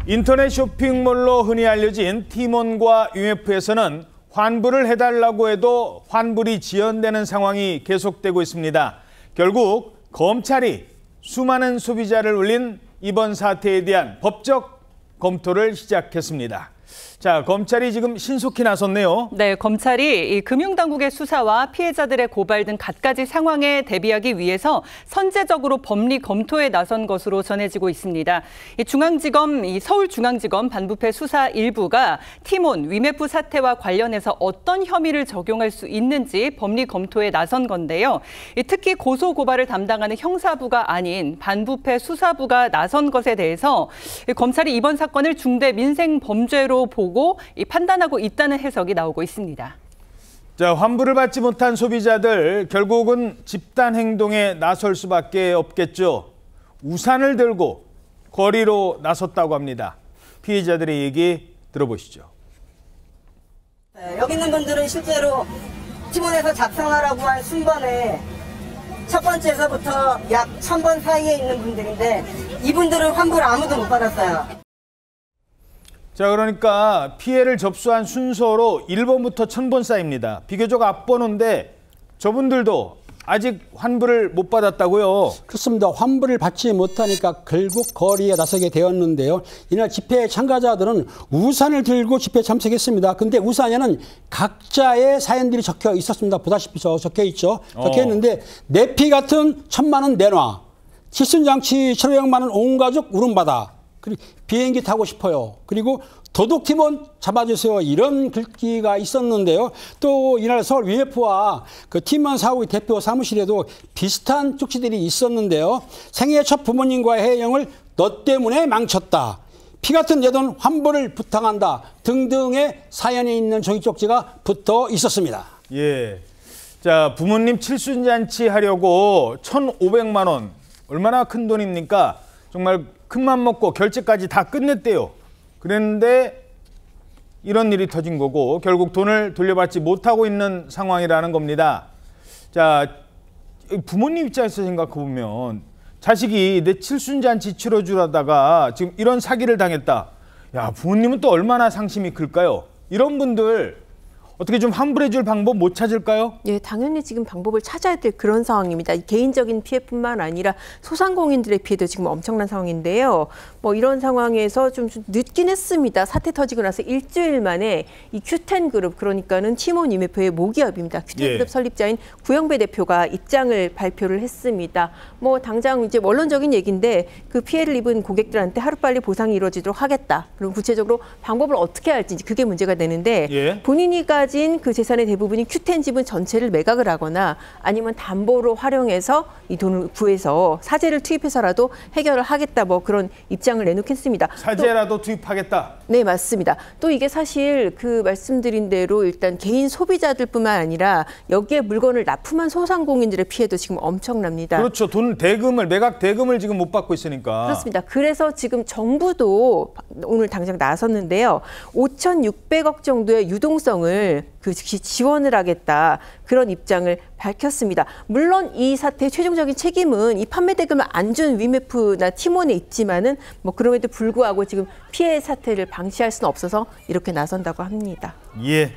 인터넷 쇼핑몰로 흔히 알려진 티몬과 UMF에서는 환불을 해달라고 해도 환불이 지연되는 상황이 계속되고 있습니다. 결국 검찰이 수많은 소비자를 울린 이번 사태에 대한 법적 검토를 시작했습니다. 자, 검찰이 지금 신속히 나섰네요. 네, 검찰이 이 금융당국의 수사와 피해자들의 고발 등 갖가지 상황에 대비하기 위해서 선제적으로 법리 검토에 나선 것으로 전해지고 있습니다. 이 서울중앙지검 반부패 수사 1부가 티몬, 위메프 사태와 관련해서 어떤 혐의를 적용할 수 있는지 법리 검토에 나선 건데요. 특히 고소 고발을 담당하는 형사부가 아닌 반부패 수사부가 나선 것에 대해서 검찰이 이번 사건을 중대 민생 범죄로 보고 판단하고 있다는 해석이 나오고 있습니다. 자, 환불을 받지 못한 소비자들 결국은 집단 행동에 나설 수밖에 없겠죠. 우산을 들고 거리로 나섰다고 합니다. 피해자들의 얘기 들어보시죠. 여기 있는 분들은 실제로 티몬에서 작성하라고 한 순번에 첫 번째에서부터 약 1000번 사이에 있는 분들인데 이분들은 환불 아무도 못 받았어요. 자, 그러니까 피해를 접수한 순서로 1번부터 1000번 쌓입니다. 비교적 앞번호인데 저분들도 아직 환불을 못 받았다고요? 그렇습니다. 환불을 받지 못하니까 결국 거리에 나서게 되었는데요. 이날 집회 참가자들은 우산을 들고 집회에 참석했습니다. 근데 우산에는 각자의 사연들이 적혀 있었습니다. 보다시피 적혀 있죠. 적혀 있는데 내 피 같은 1000만 원 내놔. 칠순장치 1500만 원 온 가족 울음받아. 그리고 비행기 타고 싶어요. 그리고 도둑팀원 잡아주세요. 이런 글귀가 있었는데요. 또 이날 서울 UMF와 그 팀원 사옥의 대표 사무실에도 비슷한 쪽지들이 있었는데요. 생애 첫 부모님과의 해영을 너 때문에 망쳤다. 피 같은 내 돈 환불을 부탁한다. 등등의 사연이 있는 종이 쪽지가 붙어 있었습니다. 예. 자, 부모님 칠순잔치 하려고 1,500만 원. 얼마나 큰 돈입니까? 정말 큰맘 먹고 결제까지 다 끝냈대요. 그랬는데 이런 일이 터진 거고 결국 돈을 돌려받지 못하고 있는 상황이라는 겁니다. 자, 부모님 입장에서 생각해보면 자식이 내 칠순잔치 치러주려다가 지금 이런 사기를 당했다. 야, 부모님은 또 얼마나 상심이 클까요? 이런 분들 어떻게 좀 환불해 줄 방법 못 찾을까요? 예, 당연히 지금 방법을 찾아야 될 그런 상황입니다. 개인적인 피해뿐만 아니라 소상공인들의 피해도 지금 엄청난 상황인데요. 이런 상황에서 좀 늦긴 했습니다. 사태 터지고 나서 일주일 만에 이 큐텐그룹, 그러니까는 티몬 UMF의 모기업입니다. 큐텐그룹 설립자인 구영배 대표가 입장을 발표를 했습니다. 당장 이제 원론적인 얘기인데 그 피해를 입은 고객들한테 하루빨리 보상이 이루어지도록 하겠다. 그럼 구체적으로 방법을 어떻게 할지 그게 문제가 되는데 본인이 가진 그 재산의 대부분이 큐텐 지분 전체를 매각을 하거나 아니면 담보로 활용해서 이 돈을 구해서 사재를 투입해서라도 해결을 하겠다, 그런 입장을 내놓겠습니다. 사재라도 투입하겠다. 네, 맞습니다. 또 이게 사실 그 말씀드린 대로 일단 개인 소비자들뿐만 아니라 여기에 물건을 납품한 소상공인들의 피해도 지금 엄청납니다. 그렇죠. 돈 대금을, 매각 대금을 지금 못 받고 있으니까. 그렇습니다. 그래서 지금 정부도 오늘 당장 나섰는데요. 5,600억 정도의 유동성을 지원을 하겠다, 그런 입장을 밝혔습니다. 물론 이 사태의 최종적인 책임은 이 판매 대금을 안 준 위메프나 티몬에 있지만은 그럼에도 불구하고 지금 피해 사태를 방치할 수는 없어서 이렇게 나선다고 합니다. 예.